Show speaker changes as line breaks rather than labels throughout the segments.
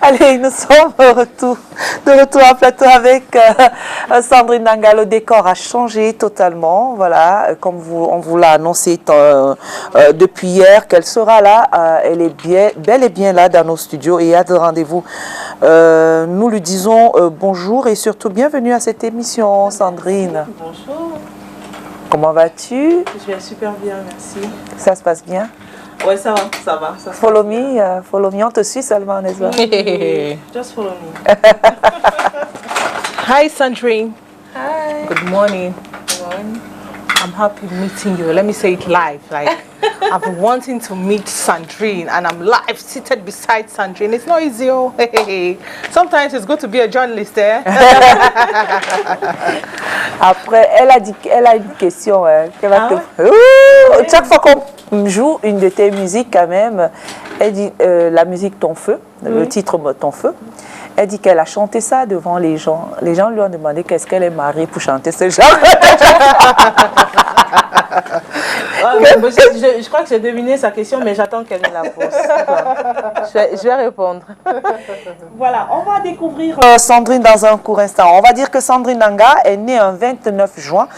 Allez, nous sommes de retour en plateau avec Sandrine Nanga. Le décor a changé totalement. Voilà, comme on vous l'a annoncé depuis hier, qu'elle sera là. Elle est bel et bien là dans nos studios et a de rendez-vous. Nous lui disons bonjour et surtout bienvenue à cette émission, Sandrine.
Bonjour.
Comment vas-tu?
Je vais super bien, merci.
Ça se passe bien?
Oui, ça va, ça va.
Follow me, on te suit seulement, n'est-ce pas?
Just follow me.
Hi, Sandrine.
Hi.
Good morning.
Good morning.
I'm happy meeting you. Let me say it live. Like, I've been wanting to meet Sandrine, and I'm live, seated beside Sandrine. It's not easy, oh. Sometimes it's good to be a journalist, eh?
Après, elle a une question. Chaque fois qu'on joue une de tes musiques, quand même, elle dit la musique Ton Feu, le titre Ton Feu. Elle dit qu'elle a chanté ça devant les gens. Les gens lui ont demandé qu'est-ce qu'elle est mariée pour chanter ce genre.
Je crois que j'ai deviné sa question, mais j'attends qu'elle me la pose. Je vais répondre.
Voilà, on va découvrir Sandrine dans un court instant. On va dire que Sandrine Nanga est née un 29 juin,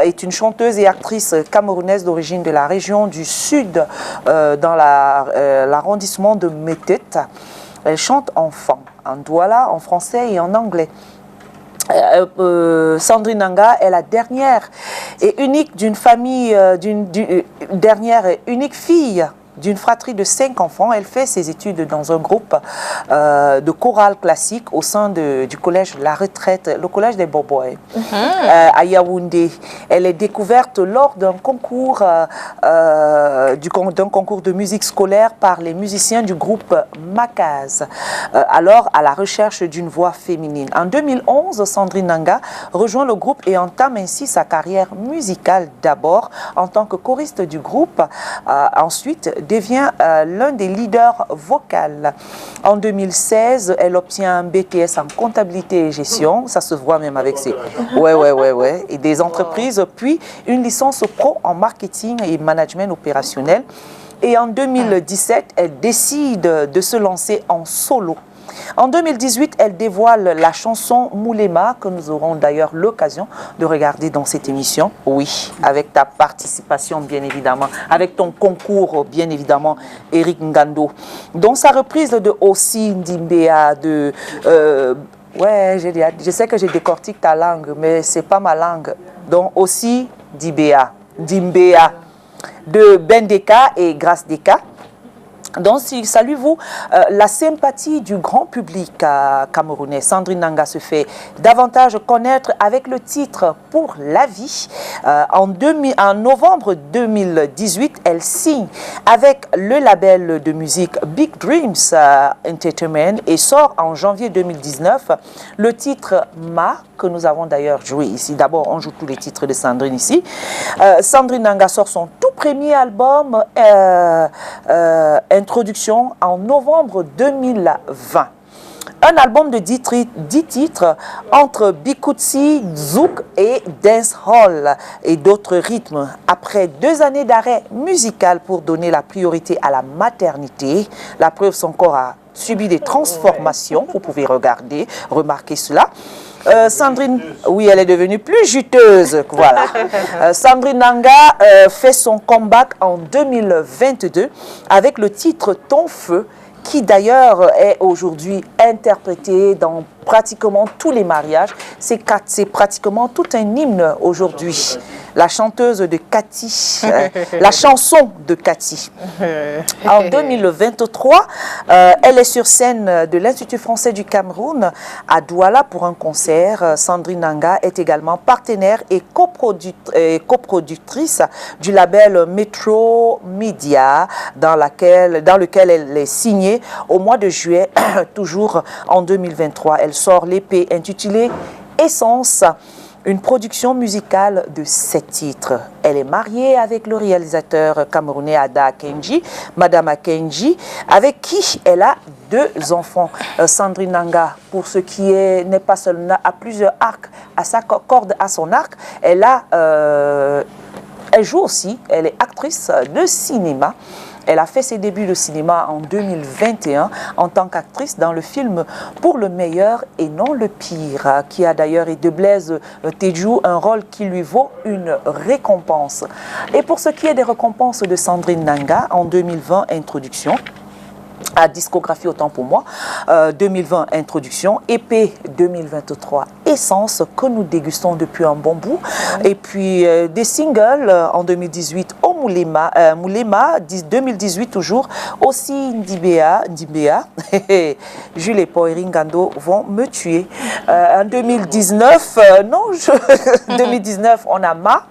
est une chanteuse et actrice camerounaise d'origine de la région du Sud, dans l'arrondissement de Métete. Elle chante en douala, en français et en anglais. Sandrine Nanga est la dernière et unique d'une famille, dernière et unique fille d'une fratrie de 5 enfants. Elle fait ses études dans un groupe de chorale classique au sein du collège La Retraite, le collège des Boboy, à Yaoundé. Elle est découverte lors d'un concours, de musique scolaire par les musiciens du groupe Makaz, alors à la recherche d'une voix féminine. En 2011, Sandrine Nanga rejoint le groupe et entame ainsi sa carrière musicale, d'abord en tant que choriste du groupe, ensuite devient l'un des leaders vocaux. En 2016, elle obtient un BTS en comptabilité et gestion, ça se voit même avec ses... et des entreprises, puis une licence pro en marketing et management opérationnel. Et en 2017, elle décide de se lancer en solo. En 2018, elle dévoile la chanson Moulema, que nous aurons d'ailleurs l'occasion de regarder dans cette émission. Oui, avec ta participation, bien évidemment, avec ton concours, bien évidemment, Eric Ngando. Dans sa reprise de Ossi Ndimbea, je sais que je décortique ta langue, mais c'est pas ma langue. Donc Ossi Ndimbea, de Bendeka et Grace Deka. Donc, saluez-vous, la sympathie du grand public camerounais. Sandrine Nanga se fait davantage connaître avec le titre Pour la vie. En novembre 2018, elle signe avec le label de musique Big Dreams Entertainment et sort en janvier 2019 le titre Ma, que nous avons d'ailleurs joué ici. D'abord, on joue tous les titres de Sandrine ici. Sandrine Nanga sort son tout premier album, Introduction, en novembre 2020. Un album de 10 titres entre Bikutsi, Zouk et Dancehall et d'autres rythmes. Après 2 années d'arrêt musical pour donner la priorité à la maternité, la preuve, son corps a subi des transformations. Vous pouvez remarquer cela. Sandrine, oui, elle est devenue plus juteuse. Voilà. Sandrine Nanga fait son comeback en 2022 avec le titre Ton Feu, qui d'ailleurs est aujourd'hui interprété dans pratiquement tous les mariages. C'est pratiquement tout un hymne aujourd'hui. La chanteuse de Cathy, la chanson de Cathy. En 2023, elle est sur scène de l'Institut français du Cameroun à Douala pour un concert. Sandrine Nanga est également partenaire et coproductrice du label Metro Media, dans lequel elle est signée au mois de juillet, toujours en 2023. Elle sort l'épée intitulée Essence, une production musicale de 7 titres. Elle est mariée avec le réalisateur camerounais Ada Akenji, Madame Akenji, avec qui elle a 2 enfants. Sandrine Nanga, pour ce qui n'est pas seulement à plusieurs arcs, à sa corde à son arc, elle joue aussi, elle est actrice de cinéma. Elle a fait ses débuts de cinéma en 2021 en tant qu'actrice dans le film Pour le meilleur et non le pire, qui a d'ailleurs été de Blaise Tedjou, un rôle qui lui vaut une récompense. Et pour ce qui est des récompenses de Sandrine Nanga, en 2020, introduction. À discographie, autant pour moi, 2020 introduction, EP 2023 essence que nous dégustons depuis un bon bout, et puis des singles en 2018 au Moulema, 2018 toujours aussi Ndibea, Jules et Paul Ringando vont me tuer. En 2019, 2019 on a Ma.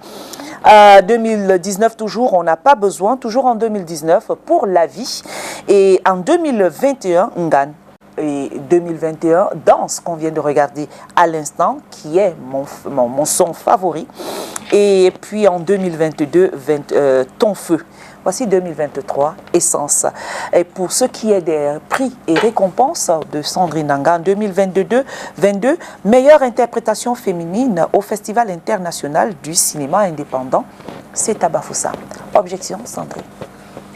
2019 toujours, on n'a pas besoin, toujours en 2019 pour la vie. Et en 2021, Ngan. Et 2021, Danse, qu'on vient de regarder à l'instant, qui est mon son favori. Et puis en 2022, Ton Feu. Voici 2023, Essence. Et pour ce qui est des prix et récompenses de Sandrine Nanga en 2022, meilleure interprétation féminine au Festival international du cinéma indépendant, c'est à Bafoussa. Objection, Sandrine.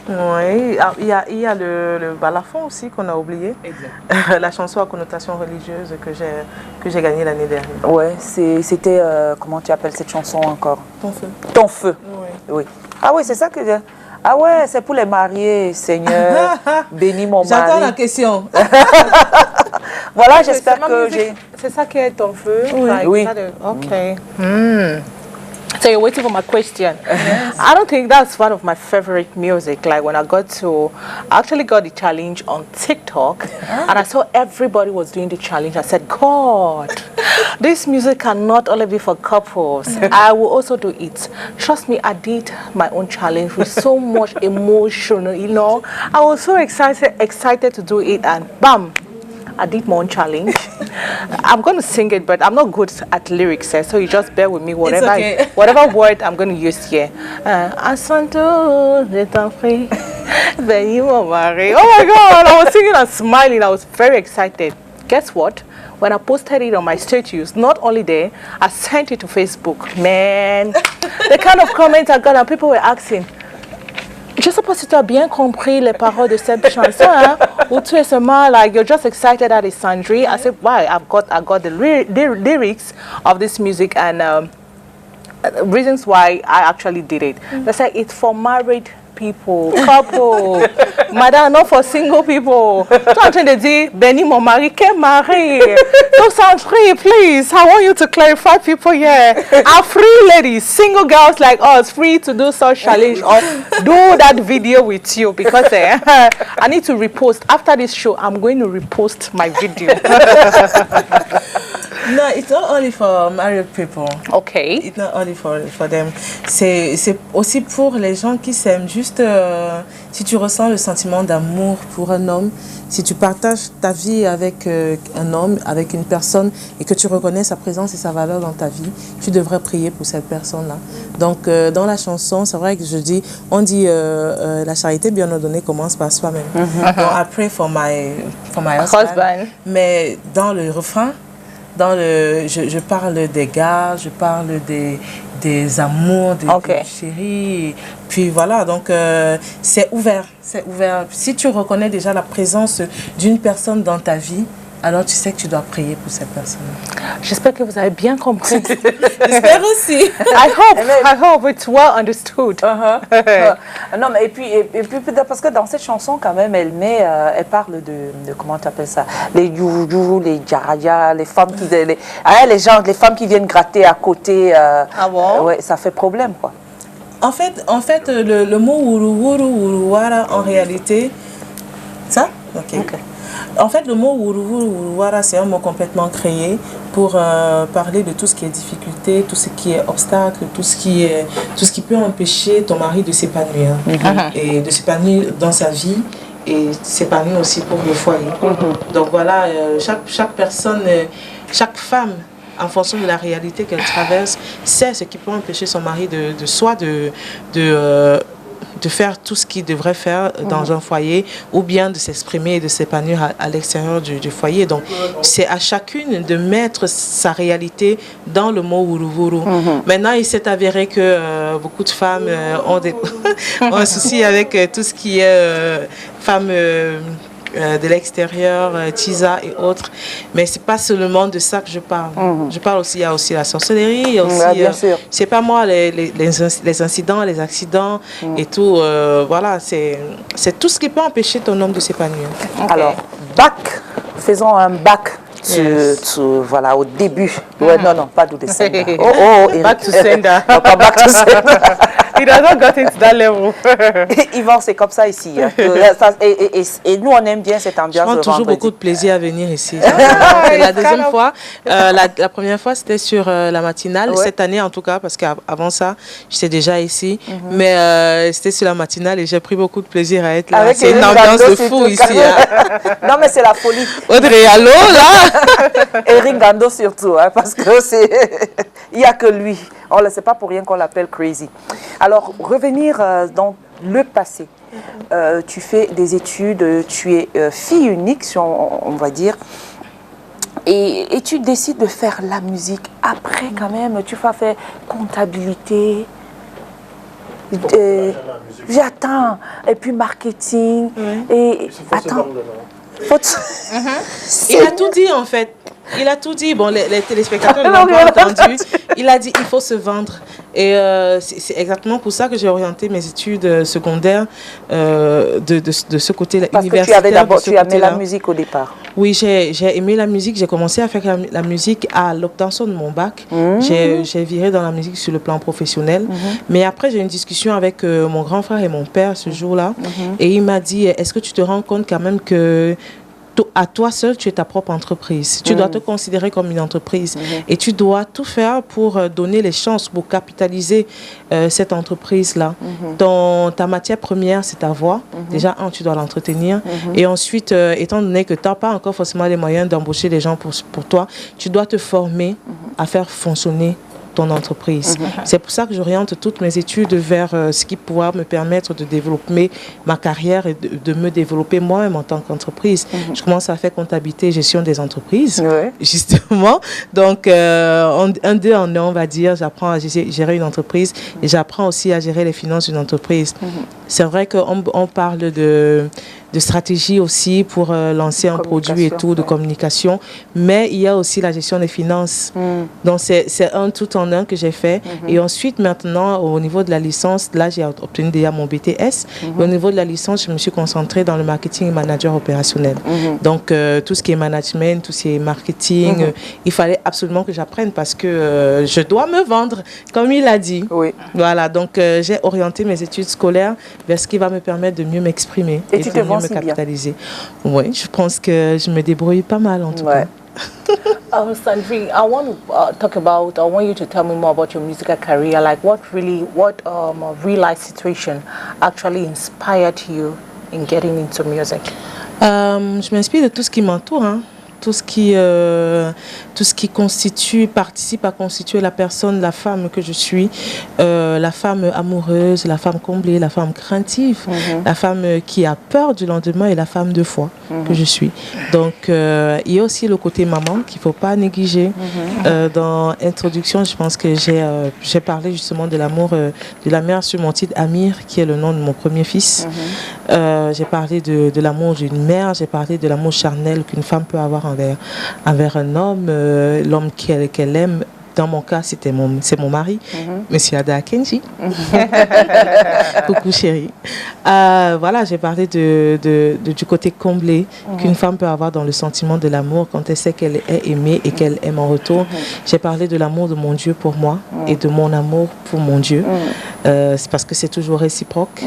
Oui, il y a le balafon aussi qu'on a oublié. La chanson à connotation religieuse que j'ai gagnée l'année dernière.
Ouais, c'était, comment tu appelles cette chanson encore?
Ton Feu.
Ton Feu.
Oui.
Oui. Ah oui, c'est ça que... Ah ouais, c'est pour les mariés, Seigneur, bénis mon mari.
J'entends la question.
Voilà, j'espère que j'ai...
C'est ça qui est Ton Feu?
Oui.
Like,
Oui.
Okay. So you're waiting for my question. Yes. I don't think that's one of my favorite music. Like when I actually got the challenge on TikTok, and I saw everybody was doing the challenge. I said, God, this music cannot only be for couples. I will also do it. Trust me, I did my own challenge with so much emotion, you know. I was so excited to do it, and bam, I did my own challenge. I'm going to sing it, but I'm not good at lyrics, so you just bear with me. Whatever word I'm going to use here. Oh my God, I was singing and smiling. I was very excited. Guess what? When I posted it on my status, not only there, I sent it to Facebook. Man, the kind of comments I got, and people were asking, je sais pas si tu as bien compris les paroles de cette chanson, hein? Ou tu es seulement like you're just excited that it's Sandrine. I said, why? I got the lyrics of this music and reasons why I actually did it. They said it's for married people, couple, madame, not for single people. Tu es en train de dire, bénis mon mari, quel mari? So Sandrine, please, I want you to clarify people here. Are free ladies, single girls like us, free to do such challenge or do that video with you because I need to repost. After this show, I'm going to repost my video.
No, it's not only for married people.
Okay.
It's not only for them. C'est aussi pour les gens qui s'aiment. Juste si tu ressens le sentiment d'amour pour un homme, si tu partages ta vie avec un homme, avec une personne et que tu reconnais sa présence et sa valeur dans ta vie, tu devrais prier pour cette personne-là. Donc dans la chanson, c'est vrai que on dit la charité bien ordonnée commence par soi-même. Donc I pray for my husband. Mais dans le refrain, je parle des gars, je parle des amours, des chéris. Puis voilà, donc c'est ouvert. Si tu reconnais déjà la présence d'une personne dans ta vie, alors tu sais que tu dois prier pour cette personne.
J'espère que vous avez bien compris.
J'espère aussi.
I hope it's well understood.
Non, mais et puis parce que dans cette chanson quand même, elle parle de comment tu appelles ça, les youjou, les djaraya, les femmes les femmes qui viennent gratter à côté.
Ah bon?
Ouais, ça fait problème quoi.
En fait, le mot wuruwara en réalité, ça? Ok. En fait, le mot wuruwara, c'est un mot complètement créé pour parler de tout ce qui est difficulté, tout ce qui est obstacle, tout ce qui peut empêcher ton mari de s'épanouir et de s'épanouir dans sa vie et s'épanouir aussi pour le foyer. Donc voilà, chaque personne, chaque femme, en fonction de la réalité qu'elle traverse, sait ce qui peut empêcher son mari de de faire tout ce qu'il devrait faire dans un foyer ou bien de s'exprimer et de s'épanouir à l'extérieur du foyer. Donc, c'est à chacune de mettre sa réalité dans le mot Wuru-Wuru. Maintenant, il s'est avéré que beaucoup de femmes ont un souci avec tout ce qui est femmes de l'extérieur, Tisa et autres. Mais c'est pas seulement de ça que je parle. Je parle aussi, il y a aussi la sorcellerie, il y a aussi, c'est pas moi, les incidents, les accidents et tout. Voilà, c'est tout ce qui peut empêcher ton homme de s'épanouir.
Okay. Alors, bac, faisons un bac. Voilà, au début. Ouais, non, pas to the sender.
Back to sender.
Non, pas back to sender.
He doesn't got into that level.
Yvan, c'est comme ça ici. Hein. Et nous, on aime bien cette ambiance.
Je prends toujours beaucoup de plaisir à venir ici. La deuxième fois, la première fois, c'était sur la matinale. Ouais. Cette année, en tout cas, parce qu'avant ça, j'étais déjà ici. Mais c'était sur la matinale et j'ai pris beaucoup de plaisir à être là. C'est une ambiance de fou ici. Hein.
Non, mais c'est la folie.
Audrey, allô, là?
Eric Gando surtout, hein, parce que il n'y a que lui. C'est pas pour rien qu'on l'appelle Crazy. Alors, revenir dans le passé. Tu fais des études, tu es fille unique, si on va dire. Et tu décides de faire la musique. Après, quand même, tu vas faire comptabilité. J'attends. Et puis marketing. Et attends.
Il a tout dit, en fait. Il a tout dit. Bon, les téléspectateurs ne l'ont pas entendu. Il a dit il faut se vendre. Et c'est exactement pour ça que j'ai orienté mes études secondaires de ce côté-là.
Parce que tu aimais la musique au départ.
Oui, j'ai aimé la musique. J'ai commencé à faire la musique à l'obtention de mon bac. J'ai viré dans la musique sur le plan professionnel. Mais après, j'ai eu une discussion avec mon grand frère et mon père ce jour-là. Et il m'a dit, est-ce que tu te rends compte quand même que à toi seul, tu es ta propre entreprise. Tu dois te considérer comme une entreprise. Et tu dois tout faire pour donner les chances, pour capitaliser cette entreprise-là. Ta matière première, c'est ta voix. Déjà, tu dois l'entretenir. Et ensuite, étant donné que tu n'as pas encore forcément les moyens d'embaucher les gens pour toi, tu dois te former à faire fonctionner ton entreprise. C'est pour ça que j'oriente toutes mes études vers ce qui pourra me permettre de développer ma carrière et de me développer moi-même en tant qu'entreprise. Je commence à faire comptabilité et gestion des entreprises, justement. Donc, deux en un, on va dire, j'apprends à gérer une entreprise et j'apprends aussi à gérer les finances d'une entreprise. C'est vrai qu'on parle de stratégie aussi pour lancer un produit et tout, de communication. Mais il y a aussi la gestion des finances. Donc, c'est un tout en un que j'ai fait. Et ensuite, maintenant, au niveau de la licence, là, j'ai obtenu déjà mon BTS. Et au niveau de la licence, je me suis concentrée dans le marketing et manager opérationnel. Donc, tout ce qui est management, tout ce qui est marketing, il fallait absolument que j'apprenne parce que je dois me vendre, comme il a dit. Voilà, donc j'ai orienté mes études scolaires vers ce qui va me permettre de mieux m'exprimer.
Et tu te vends
me capitaliser. Oui, je pense que je me débrouille pas mal en tout cas.
Sandrine, I want you to tell me more about your musical career. Like what real life situation actually inspired you in getting into music?
Je m'inspire de tout ce qui m'entoure, hein. Tout ce qui participe à constituer la personne, la femme que je suis, la femme amoureuse, la femme comblée, la femme craintive, la femme qui a peur du lendemain et la femme de foi que je suis. Donc, il y a aussi le côté maman qu'il ne faut pas négliger. Dans l'introduction, je pense que j'ai parlé justement de l'amour de la mère sur mon titre Amir, qui est le nom de mon premier fils. J'ai parlé de l'amour d'une mère, j'ai parlé de l'amour charnel qu'une femme peut avoir envers un homme, l'homme qu'elle aime. Dans mon cas, c'est mon mari, Monsieur Ada Kenji. Coucou chérie. Voilà, j'ai parlé du côté comblé qu'une femme peut avoir dans le sentiment de l'amour quand elle sait qu'elle est aimée et qu'elle aime en retour. J'ai parlé de l'amour de mon Dieu pour moi et de mon amour pour mon Dieu. C'est parce que c'est toujours réciproque.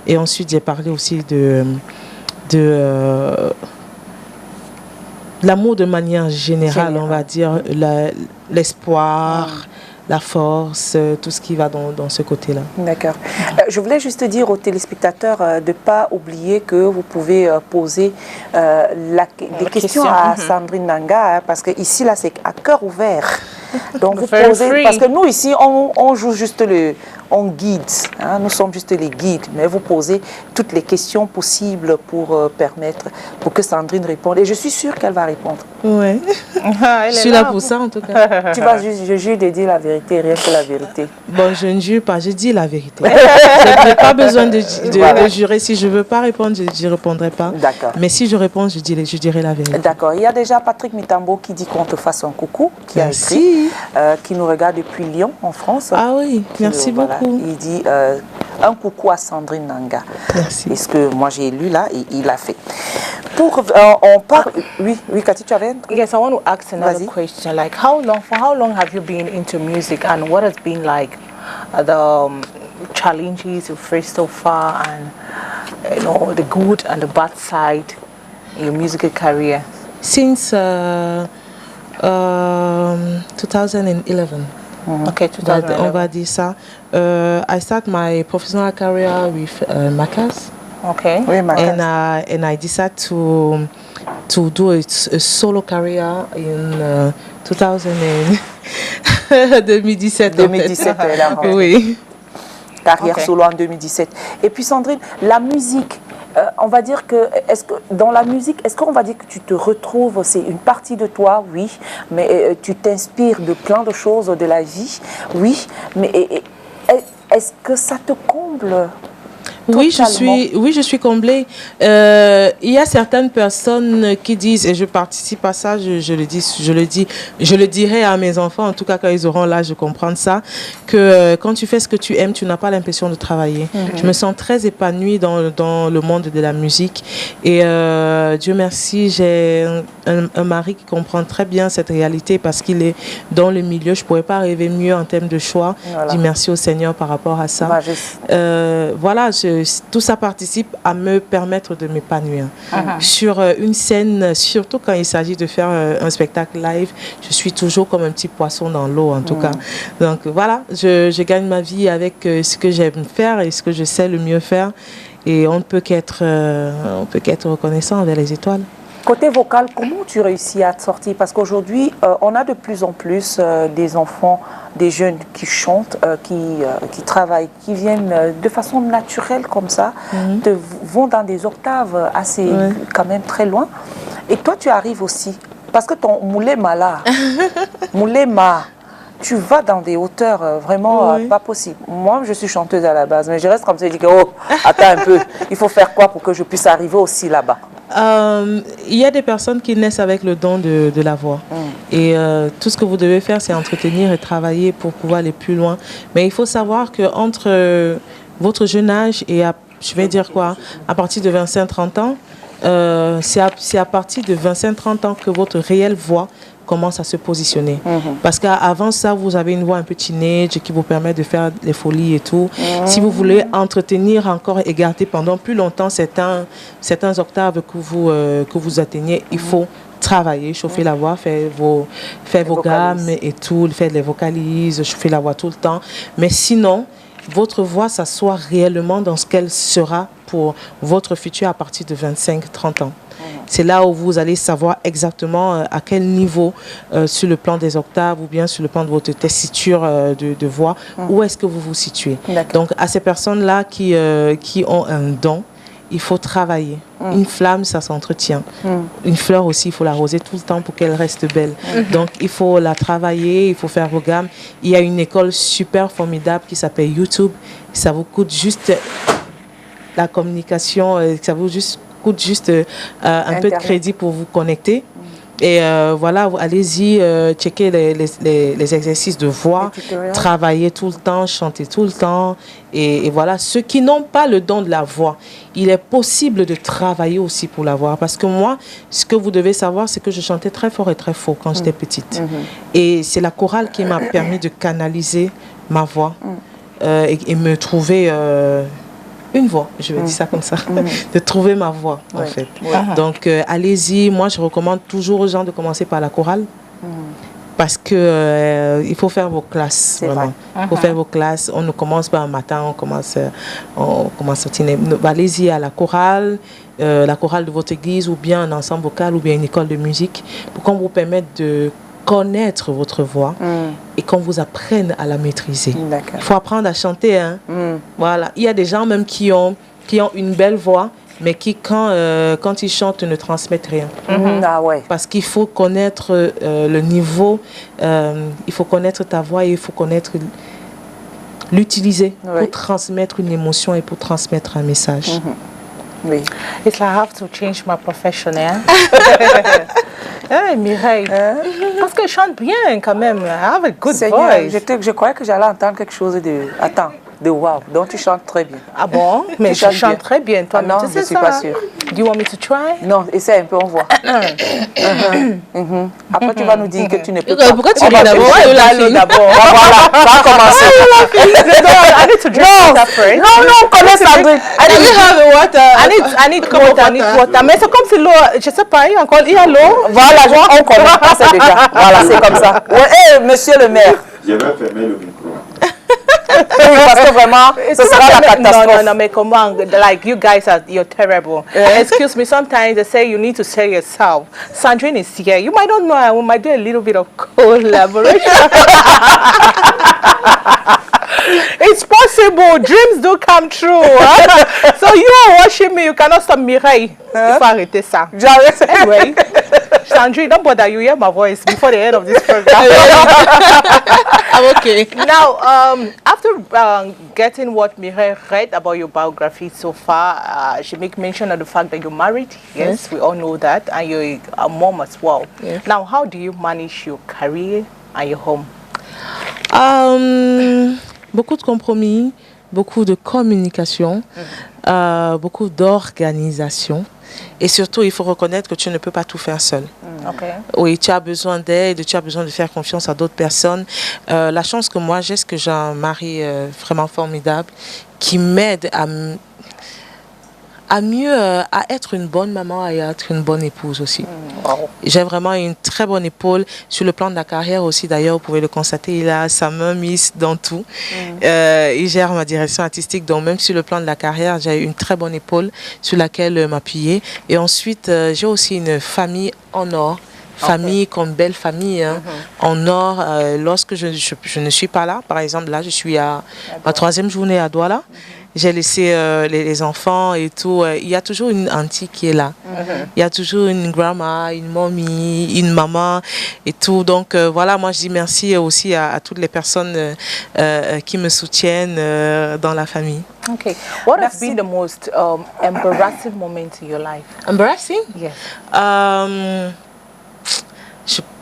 Et ensuite, j'ai parlé aussi de l'amour de manière générale, on va dire, l'espoir, la force, tout ce qui va dans ce côté-là.
D'accord. Je voulais juste dire aux téléspectateurs de ne pas oublier que vous pouvez poser des questions à Sandrine Nanga, hein, parce que ici, là, c'est à cœur ouvert. Donc vous
Very
posez,
free.
parce que nous ici, on joue juste on guide, hein, nous sommes juste les guides, mais vous posez toutes les questions possibles pour pour que Sandrine réponde. Et je suis sûre qu'elle va répondre.
Ouais.
Ah, elle
Je
est
suis là pour ça en tout cas.
Tu vas juste, je jure de dire la vérité, rien que la vérité.
Bon, je ne jure pas, je dis la vérité. Je n'ai pas besoin de
Voilà.
jurer. Si je ne veux pas répondre, je ne répondrai pas.
D'accord.
Mais si je réponds, je dirai la vérité.
D'accord. Il y a déjà Patrick Mitambo qui dit qu'on te fasse un coucou, qui a
Merci.
écrit, qui nous regarde depuis Lyon, en France.
Ah oui, merci
Voilà.
beaucoup.
Il dit un coucou à Sandrine Nanga.
Merci.
Et ce que moi j'ai lu là, il l'a fait. Pour, on parle... Oui, Cathy, tu avais...
Yes, I want to ask another
Vas-y.
question. Like, for how long have you been into music, and what has been like the challenges you faced so far, and the good and the bad side in your musical career?
Since 2011.
Okay,
On
2011.
va dire ça. I start my professional career with Macas.
Okay.
Oui, ma
And I decided to do a solo career in 2017.
2017, elle a rentré.
Oui.
Carrière
Ok.
solo en 2017. Et puis Sandrine, la musique, on va dire que, dans la musique, est-ce qu'on va dire que tu te retrouves, c'est une partie de toi, oui, mais tu t'inspires de plein de choses de la vie, oui, mais est-ce que ça te comble?
Oui,
Totalement.
je suis comblée. Il y a certaines personnes qui disent, et je participe à ça, je le dirai à mes enfants, en tout cas quand ils auront l'âge de comprendre ça, que quand tu fais ce que tu aimes, tu n'as pas l'impression de travailler. Je me sens très épanouie dans le monde de la musique. Et Dieu merci, j'ai un mari qui comprend très bien cette réalité parce qu'il est dans le milieu. Je ne pourrais pas rêver mieux en termes de choix.
Voilà.
Je dis merci au Seigneur par rapport à ça.
Bah,
Voilà, tout ça participe à me permettre de m'épanouir. Sur une scène, surtout quand il s'agit de faire un spectacle live, je suis toujours comme un petit poisson dans l'eau en tout cas. Donc voilà, je gagne ma vie avec ce que j'aime faire et ce que je sais le mieux faire. Et on ne peut qu'être reconnaissant envers les étoiles.
Côté vocal, comment tu réussis à te sortir? Parce qu'aujourd'hui, on a de plus en plus des enfants, des jeunes qui chantent, qui travaillent, qui viennent de façon naturelle comme ça, vont dans des octaves assez, quand même très loin. Et toi, tu arrives aussi. Parce que ton moulema là, moulema, tu vas dans des hauteurs vraiment pas possibles. Moi, je suis chanteuse à la base, mais je reste comme ça, je dis que, oh, attends un peu, il faut faire quoi pour que je puisse arriver aussi là-bas?
Il y a des personnes qui naissent avec le don de la voix. Et tout ce que vous devez faire, c'est entretenir et travailler pour pouvoir aller plus loin. Mais il faut savoir qu'entre votre jeune âge et, je vais dire quoi, à partir de 25-30 ans, c'est à partir de 25-30 ans que votre réelle voix commence à se positionner. Parce qu'avant ça, vous avez une voix un peu teenage qui vous permet de faire les folies et tout. Si vous voulez entretenir encore et garder pendant plus longtemps certains octaves que vous atteignez, il faut travailler, chauffer la voix, faire vos gammes et tout, faire les vocalises, chauffer la voix tout le temps. Mais sinon, votre voix s'assoit réellement dans ce qu'elle sera pour votre futur à partir de 25-30 ans. C'est là où vous allez savoir exactement à quel niveau, sur le plan des octaves ou bien sur le plan de votre tessiture de voix, où est-ce que vous vous situez. Donc, à ces personnes-là qui ont un don, il faut travailler. Une flamme, ça s'entretient. Une fleur aussi, il faut l'arroser tout le temps pour qu'elle reste belle. Donc, il faut la travailler, il faut faire vos gammes. Il y a une école super formidable qui s'appelle YouTube. Ça vous coûte juste la communication, ça vous coûte juste un peu de crédit pour vous connecter. Et voilà, allez-y, checker les exercices de voix, travailler tout le temps, chanter tout le temps. Et voilà, ceux qui n'ont pas le don de la voix, il est possible de travailler aussi pour la voix. Parce que moi, ce que vous devez savoir, c'est que je chantais très fort et très faux quand j'étais petite. Et c'est la chorale qui m'a permis de canaliser ma voix et me trouver... une voix, je vais dire ça comme ça, de trouver ma voix en fait. Donc allez-y, moi je recommande toujours aux gens de commencer par la chorale parce que il faut faire vos classes. Vraiment. Il faut faire vos classes, on ne commence pas un matin, on commence au tiner. Allez-y à la chorale de votre église ou bien un ensemble vocal ou bien une école de musique pour qu'on vous permette de connaître votre voix et qu'on vous apprenne à la maîtriser. Il faut apprendre à chanter. Hein. Voilà. Il y a des gens même qui ont une belle voix, mais qui, quand ils chantent, ne transmettent rien.
Ah ouais.
Parce qu'il faut connaître le niveau, il faut connaître ta voix et il faut connaître l'utiliser pour transmettre une émotion et pour transmettre un message.
Oui.
It's like I have to change my profession, hein? Hey, Mireille. Parce que je chante bien quand même. I have a good voice.
Je croyais que j'allais entendre quelque chose de... Attends, de wow. Donc tu chantes très bien.
Ah bon? Mais je chante très bien. Toi,
non, je ne suis pas sûre.
Do you want me to try?
Non, essaie un peu, on voit. Après, tu vas nous dire que tu ne peux pas.
Pourquoi tu ris d'abord?
D'abord. Voilà, ça va commencer.
I need to drink water first.
Non, on connaît Sandrine.
I need water. Mais c'est comme si l'eau, je sais pas, il y a l'eau.
Voilà, on connaît pas ça déjà. Voilà, c'est comme ça. Ouais, monsieur le maire.
Je vais fermer le micro.
Oui, parce que vraiment, ce sera la catastrophe.
No, mais comment? Like, you guys you're terrible. Excuse me, sometimes they say you need to say yourself. Sandrine is here. You might not know, we might do a little bit of collaboration. It's possible. Dreams do come true. Huh? So you are watching me. You cannot stop Mireille. Il faut arrêter ça. Anyway, Sandrine, don't bother. You hear my voice before the end of this program.
I'm okay.
Now, after getting what Mireille read about your biography so far, she make mention of the fact that you're married. Yes, we all know that. And you're a mom as well. Yes. Now, how do you manage your career and your home?
Beaucoup de compromis, beaucoup de communication, beaucoup d'organisation. Et surtout, il faut reconnaître que tu ne peux pas tout faire seul.
Okay.
Oui, tu as besoin d'aide, tu as besoin de faire confiance à d'autres personnes. La chance que moi j'ai, c'est que j'ai un mari vraiment formidable qui m'aide à être une bonne maman et à être une bonne épouse aussi. Wow. J'ai vraiment une très bonne épaule sur le plan de la carrière aussi. D'ailleurs, vous pouvez le constater, il a sa main mise dans tout. Il gère ma direction artistique, donc même sur le plan de la carrière, j'ai une très bonne épaule sur laquelle m'appuyer. Et ensuite, j'ai aussi une famille en or. Famille comme belle famille, hein, en or. Lorsque je ne suis pas là, par exemple, là, je suis à ma 3e journée à Douala. J'ai laissé les enfants et tout. Il y a toujours une auntie qui est là. Il y a toujours une grand-mère, une mamie, une maman et tout. Donc voilà, moi je dis merci aussi à toutes les personnes qui me soutiennent dans la famille.
Okay. What has been the most embarrassing moment in your life?
Embarrassing?
Yes.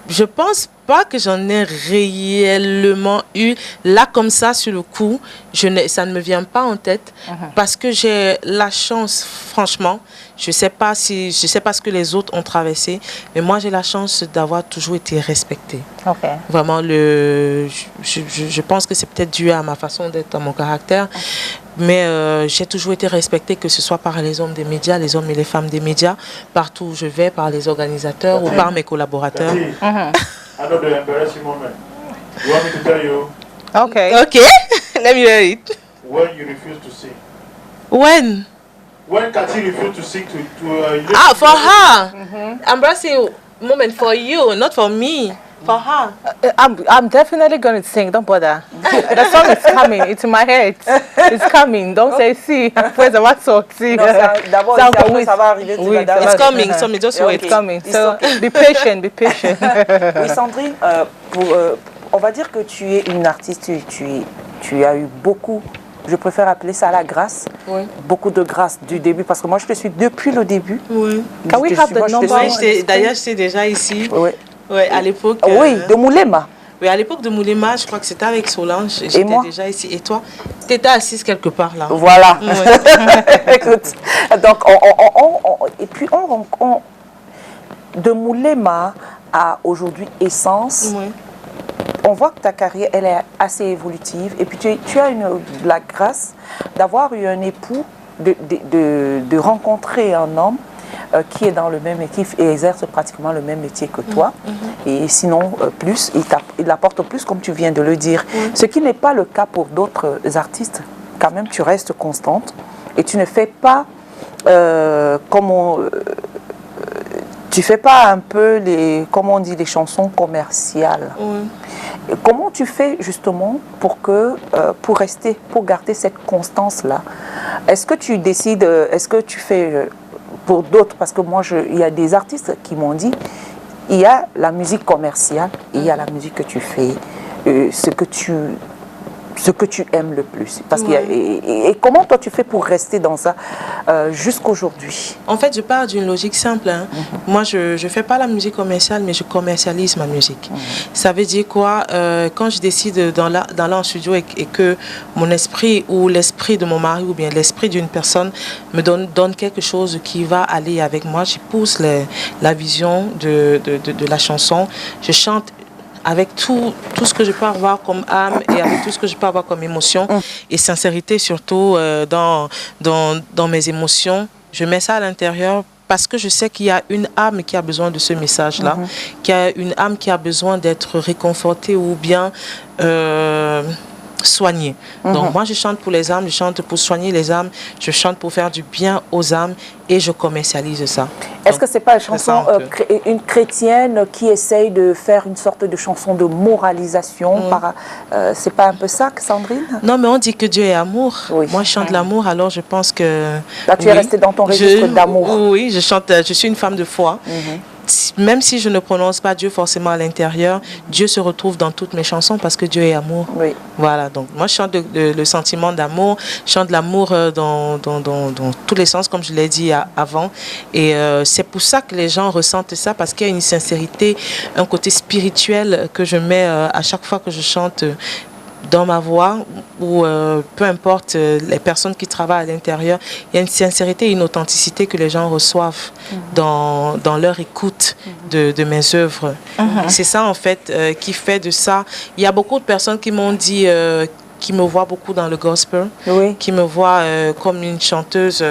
Je pense pas que j'en ai réellement eu là comme ça sur le coup. Ça ne me vient pas en tête parce que j'ai la chance, franchement. Je sais pas ce que les autres ont traversé, mais moi j'ai la chance d'avoir toujours été respectée.
Okay.
Vraiment je pense que c'est peut-être dû à ma façon d'être, à mon caractère. Mais j'ai toujours été respectée, que ce soit par les hommes des médias, les hommes et les femmes des médias, partout où je vais, par les organisateurs ou par mes collaborateurs.
Another embarrassing moment. You want me to tell you?
Okay.
Okay. Let me hear it.
When you refuse to sing.
When
Cathy refused to sing to
for her. Embarrassing moment for you, not for me. For her.
I'm definitely going to sing. Don't bother. The song is coming. It's in my head. It's coming. Don't say si. Where's the what song? Si.
D'abord, ça va arriver.
It's coming. So just wait.
It's coming. So be patient. Be patient.
Oui, Sandrine, on va dire que tu es une artiste. Tu as eu beaucoup. Je préfère appeler ça la grâce. Oui. Beaucoup de grâce du début, parce que moi je te suis depuis le début.
Oui.
Can we have the number?
D'ailleurs, j'étais déjà ici.
Oui.
Oui, à l'époque.
Oui, de Moulema.
Oui, à l'époque de Moulema, je crois que c'était avec Solange. J'étais déjà ici. Et toi, tu étais assise quelque part là.
Voilà. Écoute, donc, et puis de Moulema à aujourd'hui Essence. Oui. On voit que ta carrière, elle est assez évolutive. Et puis, tu as la grâce d'avoir eu un époux, de rencontrer un homme qui est dans le même métier et exerce pratiquement le même métier que toi. Et sinon, plus, il apporte plus, comme tu viens de le dire. Ce qui n'est pas le cas pour d'autres artistes. Quand même, tu restes constante et tu ne fais pas Tu fais pas un peu comment on dit, les chansons commerciales.
Oui.
Comment tu fais justement pour garder cette constance-là? Est-ce que tu décides, est-ce que tu fais pour d'autres? Parce que moi, il y a des artistes qui m'ont dit, il y a la musique commerciale et il y a la musique que tu fais, ce que tu aimes le plus. Parce et comment toi tu fais pour rester dans ça jusqu'aujourd'hui?
En fait, je pars d'une logique simple. Moi, je ne fais pas la musique commerciale, mais je commercialise ma musique. Ça veut dire quoi? Quand je décide d'aller en studio et que mon esprit ou l'esprit de mon mari ou bien l'esprit d'une personne me donne quelque chose qui va aller avec moi, je pousse la vision de la chanson. Je chante avec tout ce que je peux avoir comme âme et avec tout ce que je peux avoir comme émotion et sincérité surtout dans mes émotions. Je mets ça à l'intérieur parce que je sais qu'il y a une âme qui a besoin de ce message-là, qu'il y a une âme qui a besoin d'être réconfortée ou bien soignée. Donc moi je chante pour les âmes, je chante pour soigner les âmes, je chante pour faire du bien aux âmes et je commercialise ça.
Est-ce que c'est pas une chanson une chrétienne qui essaye de faire une sorte de chanson de moralisation c'est pas un peu ça, Sandrine?
Non, mais on dit que Dieu est amour. Oui. Moi je chante l'amour, alors je pense que...
Là tu es restée dans ton registre d'amour.
Oui, je suis une femme de foi. Même si je ne prononce pas Dieu forcément à l'intérieur, Dieu se retrouve dans toutes mes chansons parce que Dieu est amour.
Oui.
Voilà, donc moi je chante le sentiment d'amour, je chante l'amour dans tous les sens, comme je l'ai dit avant. Et c'est pour ça que les gens ressentent ça, parce qu'il y a une sincérité, un côté spirituel que je mets à chaque fois que je chante dans ma voix, ou peu importe les personnes qui travaillent à l'intérieur, il y a une sincérité et une authenticité que les gens reçoivent dans leur écoute de mes œuvres. C'est ça en fait qui fait de ça. Il y a beaucoup de personnes qui m'ont dit, qui me voient beaucoup dans le gospel, qui me voient comme une chanteuse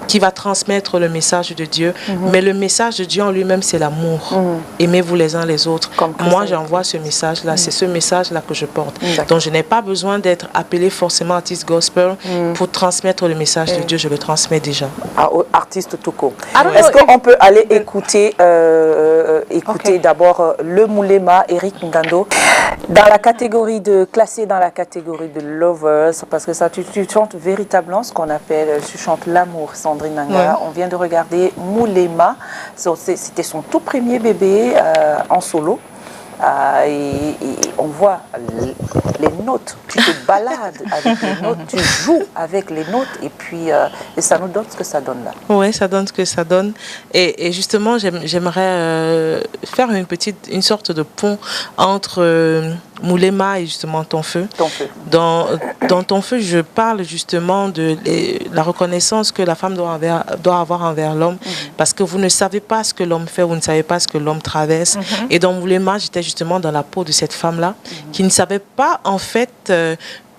qui va transmettre le message de Dieu. Mais le message de Dieu en lui-même, c'est l'amour. Aimez-vous les uns les autres. Moi, j'envoie ce message-là. C'est ce message-là que je porte. Donc, je n'ai pas besoin d'être appelé forcément artiste gospel pour transmettre le message de Dieu. Je le transmets déjà.
Artiste tout court. Est-ce qu'on peut aller écouter d'abord le Moulema, Eric Ngando, classé dans la catégorie de lovers, parce que ça, tu chantes véritablement ce qu'on appelle, tu chantes l'amour, Sandrine Nanga. On vient de regarder Moulema, c'était son tout premier bébé en solo. Et on voit les notes, tu te balades avec les notes, tu joues avec les notes et puis et ça nous donne ce que ça donne là.
Oui, ça donne ce que ça donne. Et justement, j'aimerais faire une sorte de pont entre Moulema et justement Ton Feu.
Ton Feu.
Dans Ton Feu, je parle justement de la reconnaissance que la femme doit avoir envers l'homme, parce que vous ne savez pas ce que l'homme fait, vous ne savez pas ce que l'homme traverse. Et dans Moulema, j'étais justement dans la peau de cette femme-là, qui ne savait pas en fait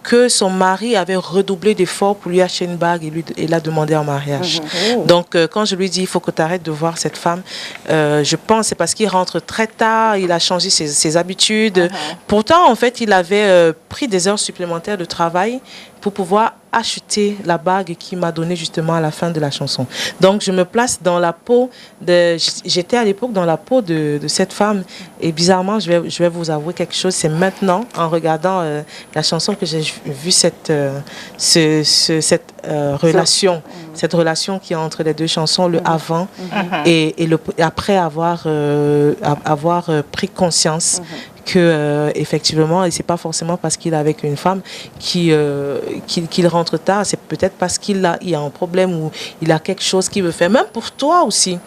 que son mari avait redoublé d'efforts pour lui acheter une bague et la demander en mariage. Donc, quand je lui dis, il faut que tu arrêtes de voir cette femme, je pense c'est parce qu'il rentre très tard, il a changé ses habitudes. Pourtant, en fait, il avait pris des heures supplémentaires de travail pour pouvoir acheter la bague qu'il m'a donnée justement à la fin de la chanson. Donc, je me place dans la peau j'étais à l'époque dans la peau de cette femme. Et bizarrement, je vais vous avouer quelque chose. C'est maintenant, en regardant la chanson, que j'ai vu cette relation. Cette relation qui est entre les deux chansons, le avant et après avoir pris conscience que effectivement, et c'est pas forcément parce qu'il est avec une femme qu'il rentre tard, c'est peut-être parce qu'il y a un problème ou il a quelque chose qu'il veut faire, même pour toi aussi.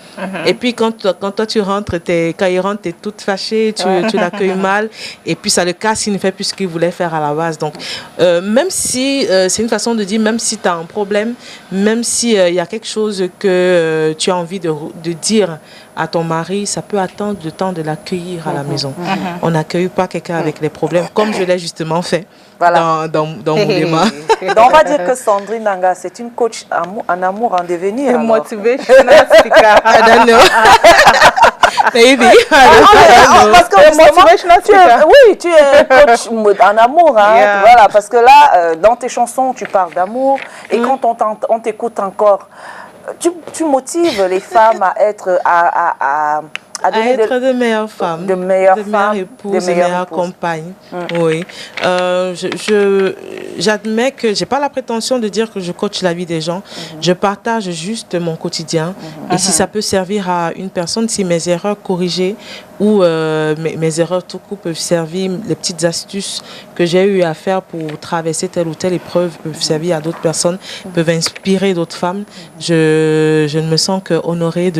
Et puis quand toi tu rentres, quand il rentre, t'es toute fâchée, tu l'accueilles mal, et puis ça le casse, il ne fait plus ce qu'il voulait faire à la base. Donc même si c'est une façon de dire, même si tu as un problème, même si il y a quelque chose que tu as envie de dire à ton mari, ça peut attendre le temps de l'accueillir à la maison. On n'accueille pas quelqu'un avec les problèmes, comme je l'ai justement fait dans Moulema.
Donc on va dire que Sandrine Nanga, c'est une coach en amour en devenir.
Motivational speaker.
I don't know. Maybe.
Parce que tu es coach en amour. Voilà, parce que là, dans tes chansons, tu parles d'amour. Et quand on t'écoute encore, tu motives les femmes à être, à donner
être de meilleures femmes,
de meilleures
épouses, de meilleures compagnes. Oui. J'admets que j'ai pas la prétention de dire que je coach la vie des gens. Je partage juste mon quotidien. Et si ça peut servir à une personne, si mes erreurs corrigées ou mes erreurs tout court peuvent servir, les petites astuces que j'ai eu à faire pour traverser telle ou telle épreuve peuvent servir à d'autres personnes, peuvent inspirer d'autres femmes, je ne me sens qu'honorée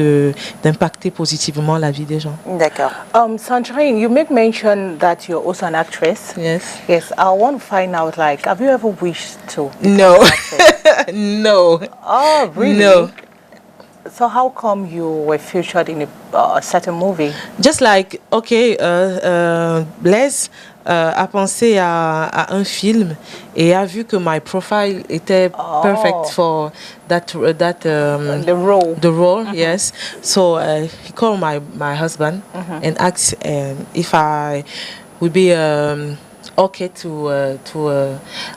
d'impacter positivement la vie des gens.
D'accord.
Sandrine, you make mention that you're also an actress.
Yes.
Yes, I want to find out, like, have you ever wished to?
No. No.
Oh, really?
No.
So how come you were featured in a certain movie?
Just like, okay, Blaise a pensé à un film et a vu que my profile était perfect for that
The role.
The role, yes. So he called my husband and asked if I would be okay to